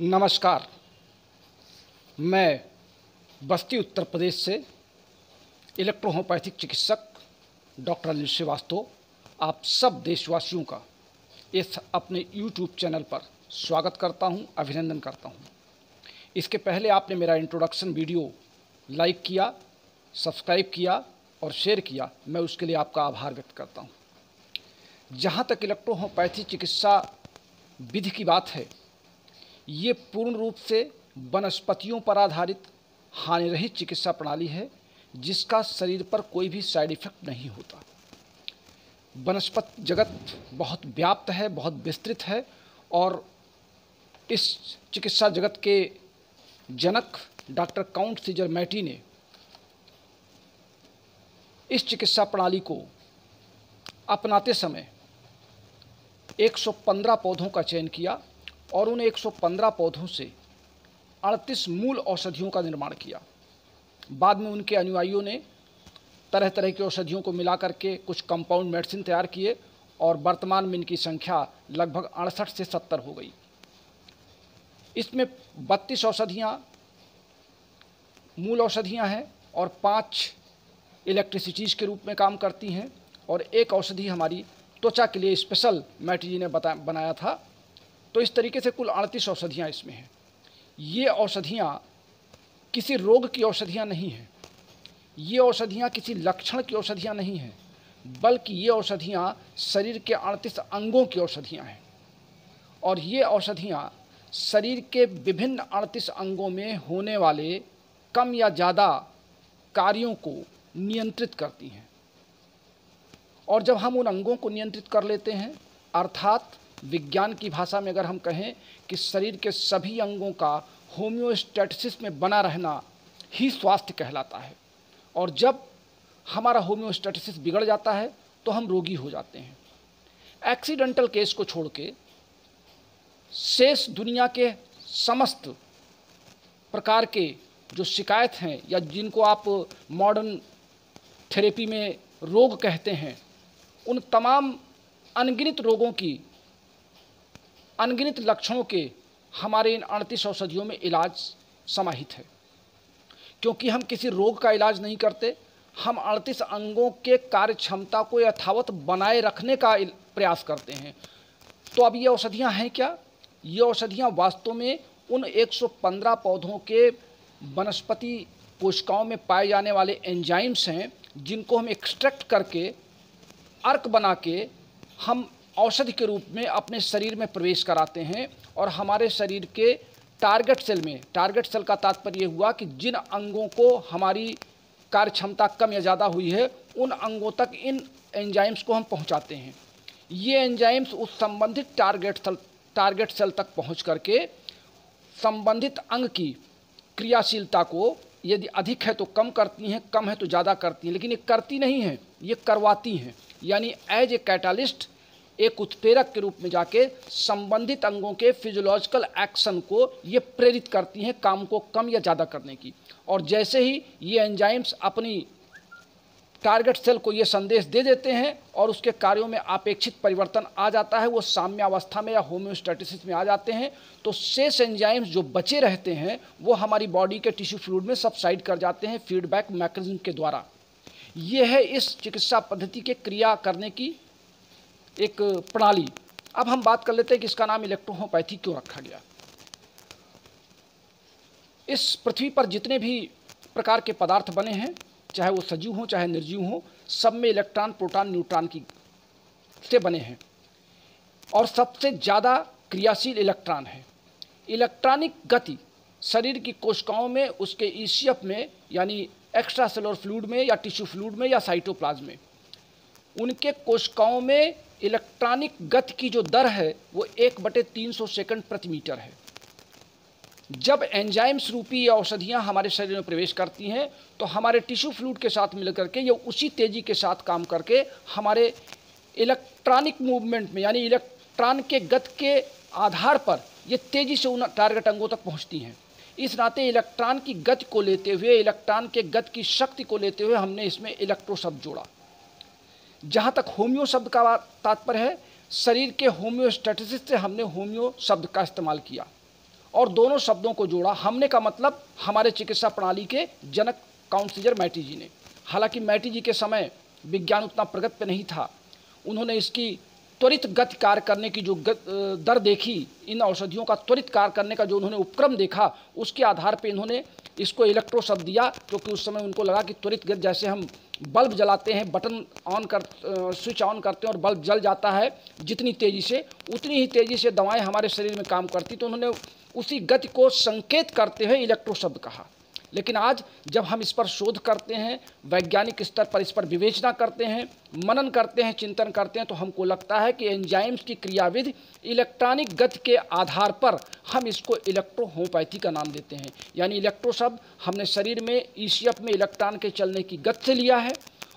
नमस्कार। मैं बस्ती उत्तर प्रदेश से इलेक्ट्रोहोम्योपैथिक चिकित्सक डॉक्टर अनिल श्रीवास्तव आप सब देशवासियों का इस अपने YouTube चैनल पर स्वागत करता हूं, अभिनंदन करता हूं। इसके पहले आपने मेरा इंट्रोडक्शन वीडियो लाइक किया, सब्सक्राइब किया और शेयर किया, मैं उसके लिए आपका आभार व्यक्त करता हूं। जहां तक इलेक्ट्रोहोम्योपैथी चिकित्सा विधि की बात है, ये पूर्ण रूप से वनस्पतियों पर आधारित हानिरहित चिकित्सा प्रणाली है जिसका शरीर पर कोई भी साइड इफेक्ट नहीं होता। वनस्पति जगत बहुत व्याप्त है, बहुत विस्तृत है और इस चिकित्सा जगत के जनक डॉक्टर काउंट सीजर मैटी ने इस चिकित्सा प्रणाली को अपनाते समय 115 पौधों का चयन किया और उन 115 पौधों से 38 मूल औषधियों का निर्माण किया। बाद में उनके अनुयायियों ने तरह तरह की औषधियों को मिला करके कुछ कंपाउंड मेडिसिन तैयार किए और वर्तमान में इनकी संख्या लगभग 68 से 70 हो गई। इसमें 32 औषधियाँ मूल औषधियाँ हैं और 5 इलेक्ट्रिसिटीज़ के रूप में काम करती हैं और एक औषधि हमारी त्वचा के लिए स्पेशल मैटी जी ने बनाया था। तो इस तरीके से कुल 38 औषधियाँ इसमें हैं। ये औषधियाँ किसी रोग की औषधियाँ नहीं हैं, ये औषधियाँ किसी लक्षण की औषधियाँ नहीं हैं, बल्कि ये औषधियाँ शरीर के 38 अंगों की औषधियाँ हैं और ये औषधियाँ शरीर के विभिन्न 38 अंगों में होने वाले कम या ज़्यादा कार्यों को नियंत्रित करती हैं। और जब हम उन अंगों को नियंत्रित कर लेते हैं, अर्थात विज्ञान की भाषा में अगर हम कहें कि शरीर के सभी अंगों का होम्योस्टैटिसिस में बना रहना ही स्वास्थ्य कहलाता है, और जब हमारा होम्योस्टैटिसिस बिगड़ जाता है तो हम रोगी हो जाते हैं। एक्सीडेंटल केस को छोड़ के शेष दुनिया के समस्त प्रकार के जो शिकायत हैं या जिनको आप मॉडर्न थेरेपी में रोग कहते हैं, उन तमाम अनगिनत रोगों की अनगिनत लक्षणों के हमारे इन 38 औषधियों में इलाज समाहित है। क्योंकि हम किसी रोग का इलाज नहीं करते, हम 38 अंगों के कार्य क्षमता को यथावत बनाए रखने का प्रयास करते हैं। तो अब ये औषधियाँ हैं क्या? ये औषधियाँ वास्तव में उन 115 पौधों के वनस्पति कोशिकाओं में पाए जाने एंजाइम्स हैं जिनको हम एक्सट्रैक्ट करके अर्क बना के हम औषधि के रूप में अपने शरीर में प्रवेश कराते हैं और हमारे शरीर के टारगेट सेल में, टारगेट सेल का तात्पर्य हुआ कि जिन अंगों को हमारी कार्य क्षमता कम या ज़्यादा हुई है उन अंगों तक इन एंजाइम्स को हम पहुंचाते हैं। ये एंजाइम्स उस संबंधित टारगेट सेल तक पहुंच करके संबंधित अंग की क्रियाशीलता को यदि अधिक है तो कम करती हैं, कम है तो ज़्यादा करती हैं, लेकिन ये करती नहीं हैं, ये करवाती हैं। यानी एज ए कैटालिस्ट, एक उत्प्रेरक के रूप में जाके संबंधित अंगों के फिजियोलॉजिकल एक्शन को ये प्रेरित करती हैं काम को कम या ज़्यादा करने की। और जैसे ही ये एंजाइम्स अपनी टारगेट सेल को ये संदेश दे देते हैं और उसके कार्यों में अपेक्षित परिवर्तन आ जाता है, वो साम्यावस्था में या होम्योस्टैटिसिस में आ जाते हैं, तो शेष एंजाइम्स जो बचे रहते हैं वो हमारी बॉडी के टिश्यू फ्लूइड में सबसाइड कर जाते हैं फीडबैक मैकेनिज्म के द्वारा। ये है इस चिकित्सा पद्धति के क्रिया करने की एक प्रणाली। अब हम बात कर लेते हैं कि इसका नाम इलेक्ट्रोहोम्योपैथी क्यों रखा गया। इस पृथ्वी पर जितने भी प्रकार के पदार्थ बने हैं, चाहे वो सजीव हों चाहे निर्जीव हों, सब में इलेक्ट्रॉन, प्रोटॉन, न्यूट्रॉन की से बने हैं और सबसे ज़्यादा क्रियाशील इलेक्ट्रॉन है। इलेक्ट्रॉनिक गति शरीर की कोशिकाओं में, उसके ईसीएफ में यानी एक्स्ट्रा सेलुलर फ्लूइड में या टिश्यू फ्लूइड में या साइटोप्लाज्म में, उनके कोशिकाओं में इलेक्ट्रॉनिक गति की जो दर है वो 1/300 सेकंड प्रति मीटर है। जब एंजाइम्स रूपी ये औषधियाँ हमारे शरीर में प्रवेश करती हैं तो हमारे टिश्यू फ्लूइड के साथ मिलकर के ये उसी तेज़ी के साथ काम करके हमारे इलेक्ट्रॉनिक मूवमेंट में यानी इलेक्ट्रॉन के गति के आधार पर ये तेज़ी से उन टारगेट अंगों तक पहुँचती हैं। इस नाते इलेक्ट्रॉन की गति को लेते हुए, इलेक्ट्रॉन के गति की शक्ति को लेते हुए हमने इसमें इलेक्ट्रो शब्द जोड़ा। जहाँ तक होम्यो शब्द का तात्पर्य है, शरीर के होम्योस्टैटिसिस से हमने होम्यो शब्द का इस्तेमाल किया और दोनों शब्दों को जोड़ा। हमने का मतलब हमारे चिकित्सा प्रणाली के जनक काउंट सीजर मैटी जी ने। हालांकि मैटी जी के समय विज्ञान उतना प्रगति पे नहीं था। उन्होंने इसकी त्वरित गति कार्य करने की जो दर देखी, इन औषधियों का त्वरित कार्य करने का जो उन्होंने उपक्रम देखा, उसके आधार पे इन्होंने इसको इलेक्ट्रो शब्द दिया, क्योंकि उस समय उनको लगा कि त्वरित गति, जैसे हम बल्ब जलाते हैं, बटन स्विच ऑन करते हैं और बल्ब जल जाता है, जितनी तेज़ी से उतनी ही तेज़ी से दवाएं हमारे शरीर में काम करती। तो उन्होंने उसी गति को संकेत करते हुए इलेक्ट्रो शब्द कहा। लेकिन आज जब हम इस पर शोध करते हैं, वैज्ञानिक स्तर पर इस पर विवेचना करते हैं, मनन करते हैं, चिंतन करते हैं, तो हमको लगता है कि एंजाइम्स की क्रियाविधि इलेक्ट्रॉनिक गति के आधार पर हम इसको इलेक्ट्रो होम्योपैथी का नाम देते हैं। यानी इलेक्ट्रो शब्द हमने शरीर में ईसीएफ में इलेक्ट्रॉन के चलने की गति से लिया है,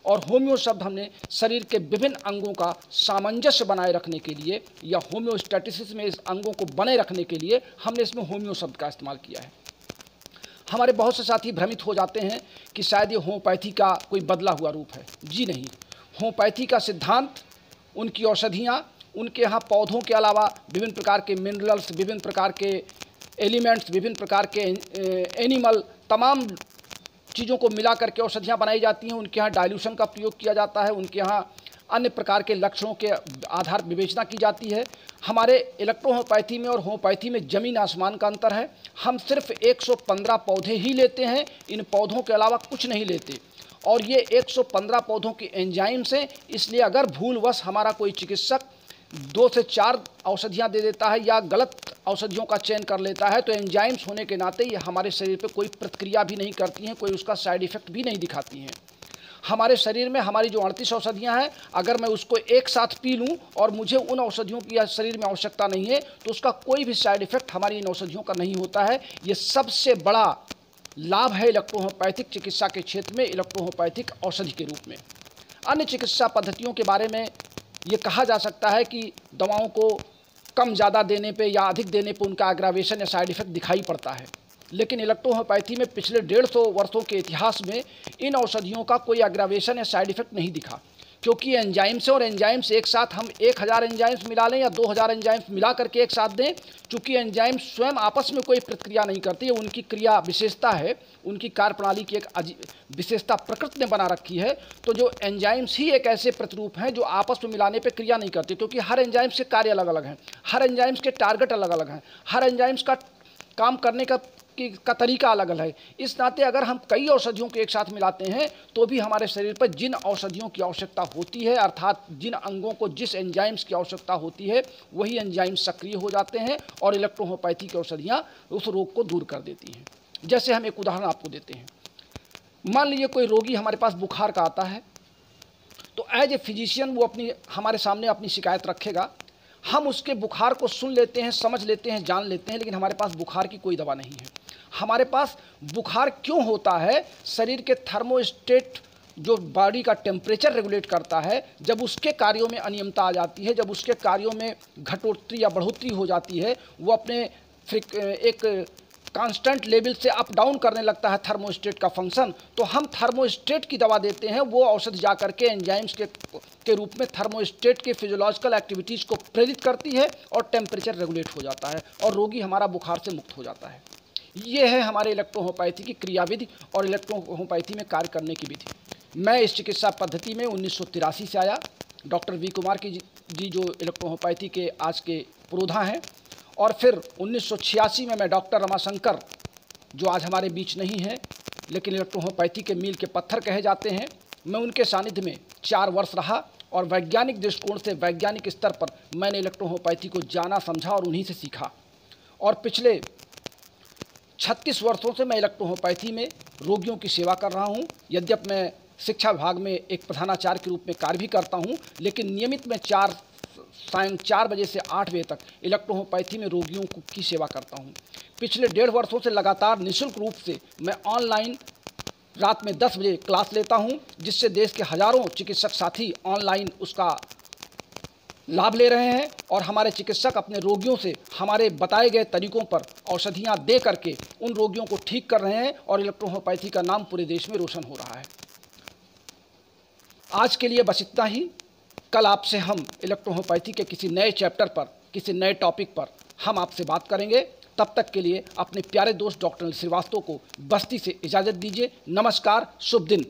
और होम्यो शब्द हमने शरीर के विभिन्न अंगों का सामंजस्य बनाए रखने के लिए या होम्योस्टैटिसिस में इस अंगों को बनाए रखने के लिए हमने इसमें होम्यो शब्द का इस्तेमाल किया है। हमारे बहुत से साथी भ्रमित हो जाते हैं कि शायद ये होम्योपैथी का कोई बदला हुआ रूप है। जी नहीं, होम्योपैथी का सिद्धांत, उनकी औषधियाँ, उनके यहाँ पौधों के अलावा विभिन्न प्रकार के मिनरल्स, विभिन्न प्रकार के एलिमेंट्स, विभिन्न प्रकार के एनिमल, तमाम चीज़ों को मिला करके औषधियाँ बनाई जाती हैं। उनके यहाँ डाइल्यूशन का प्रयोग किया जाता है, उनके यहाँ अन्य प्रकार के लक्षणों के आधार विवेचना की जाती है। हमारे इलेक्ट्रो होम्योपैथी में और होम्योपैथी में ज़मीन आसमान का अंतर है। हम सिर्फ 115 पौधे ही लेते हैं, इन पौधों के अलावा कुछ नहीं लेते, और ये 115 पौधों के एंजाइम्स हैं। इसलिए अगर भूलवश हमारा कोई चिकित्सक 2 से 4 औषधियाँ दे देता है या गलत औषधियों का चयन कर लेता है, तो एंजाइम्स होने के नाते ये हमारे शरीर पे कोई प्रतिक्रिया भी नहीं करती हैं, कोई उसका साइड इफ़ेक्ट भी नहीं दिखाती हैं। हमारे शरीर में हमारी जो 38 औषधियाँ हैं, अगर मैं उसको एक साथ पी लूँ और मुझे उन औषधियों की शरीर में आवश्यकता नहीं है, तो उसका कोई भी साइड इफ़ेक्ट हमारी इन औषधियों का नहीं होता है। ये सबसे बड़ा लाभ है इलेक्ट्रो होम्योपैथिक चिकित्सा के क्षेत्र में, इलेक्ट्रो होम्योपैथिक औषधि के रूप में। अन्य चिकित्सा पद्धतियों के बारे में ये कहा जा सकता है कि दवाओं को कम ज़्यादा देने पे या अधिक देने पे उनका एग्रावेशन या साइड इफ़ेक्ट दिखाई पड़ता है, लेकिन इलेक्ट्रो होम्योपैथी में पिछले 150 वर्षों के इतिहास में इन औषधियों का कोई एग्रावेशन या साइड इफ़ेक्ट नहीं दिखा, क्योंकि एंजाइम्स और एंजाइम्स एक साथ हम 1000 एंजाइम्स मिला लें या 2000 एंजाइम्स मिला करके एक साथ दें, चूँकि एंजाइम्स स्वयं आपस में कोई प्रतिक्रिया नहीं करती है, उनकी क्रिया विशेषता है, उनकी कार्यप्रणाली की एक विशेषता प्रकृति ने बना रखी है। तो जो एंजाइम्स ही एक ऐसे प्रतिरूप हैं जो आपस में मिलाने पर क्रिया नहीं करते, क्योंकि हर एंजाइम्स के कार्य अलग अलग हैं, हर एंजाइम्स के टारगेट अलग अलग हैं, हर एंजाइम्स का काम करने का तरीका अलग अलग है। इस नाते अगर हम कई औषधियों को एक साथ मिलाते हैं तो भी हमारे शरीर पर जिन औषधियों की आवश्यकता होती है, अर्थात जिन अंगों को जिस एंजाइम्स की आवश्यकता होती है, वही एंजाइम्स सक्रिय हो जाते हैं और इलेक्ट्रो होम्योपैथी की औषधियाँ उस रोग को दूर कर देती हैं। जैसे हम एक उदाहरण आपको देते हैं। मान लीजिए कोई रोगी हमारे पास बुखार का आता है, तो एज ए फिजिशियन वो हमारे सामने अपनी शिकायत रखेगा, हम उसके बुखार को सुन लेते हैं, समझ लेते हैं, जान लेते हैं, लेकिन हमारे पास बुखार की कोई दवा नहीं है। हमारे पास बुखार क्यों होता है? शरीर के थर्मोस्टेट जो बॉडी का टेम्परेचर रेगुलेट करता है, जब उसके कार्यों में अनियमितता आ जाती है, जब उसके कार्यों में घटोत्तरी या बढ़ोतरी हो जाती है, वो अपने एक कांस्टेंट लेवल से अप डाउन करने लगता है थर्मोस्टेट का फंक्शन, तो हम थर्मोस्टेट की दवा देते हैं। वो औषधि जा करके एंजाइम्स के रूप में थर्मोस्टेट के फिजियोलॉजिकल एक्टिविटीज़ को प्रेरित करती है और टेम्परेचर रेगुलेट हो जाता है और रोगी हमारा बुखार से मुक्त हो जाता है। ये है हमारे इलेक्ट्रो होम्योपैथी की क्रियाविधि और इलेक्ट्रो होम्योपैथी में कार्य करने की विधि। मैं इस चिकित्सा पद्धति में 1983 से आया। डॉक्टर वी कुमार जी जो इलेक्ट्रो होम्योपैथी के आज के पुरोधा हैं, और फिर 1986 में मैं डॉक्टर रमाशंकर, जो आज हमारे बीच नहीं हैं लेकिन इलेक्ट्रो होम्योपैथी के मील के पत्थर कहे जाते हैं, मैं उनके सानिध्य में 4 वर्ष रहा और वैज्ञानिक दृष्टिकोण से, वैज्ञानिक स्तर पर मैंने इलेक्ट्रो होम्योपैथी को जाना, समझा और उन्हीं से सीखा। और पिछले 36 वर्षों से मैं इलेक्ट्रो होम्योपैथी में रोगियों की सेवा कर रहा हूँ। यद्यपि मैं शिक्षा विभाग में एक प्रधानाचार्य के रूप में कार्य भी करता हूँ, लेकिन नियमित मैं सायं 4 बजे से 8 बजे तक इलेक्ट्रो होम्योपैथी में रोगियों की सेवा करता हूँ। पिछले 1.5 वर्षों से लगातार निःशुल्क रूप से मैं ऑनलाइन रात में 10 बजे क्लास लेता हूँ, जिससे देश के हज़ारों चिकित्सक साथी ऑनलाइन उसका लाभ ले रहे हैं और हमारे चिकित्सक अपने रोगियों से हमारे बताए गए तरीकों पर औषधियाँ दे करके उन रोगियों को ठीक कर रहे हैं और इलेक्ट्रो होम्योपैथी का नाम पूरे देश में रोशन हो रहा है। आज के लिए बस इतना ही। कल आपसे हम इलेक्ट्रो होम्योपैथी के किसी नए चैप्टर पर, किसी नए टॉपिक पर हम आपसे बात करेंगे। तब तक के लिए अपने प्यारे दोस्त डॉक्टर अनिल श्रीवास्तव को बस्ती से इजाज़त दीजिए। नमस्कार, शुभ दिन।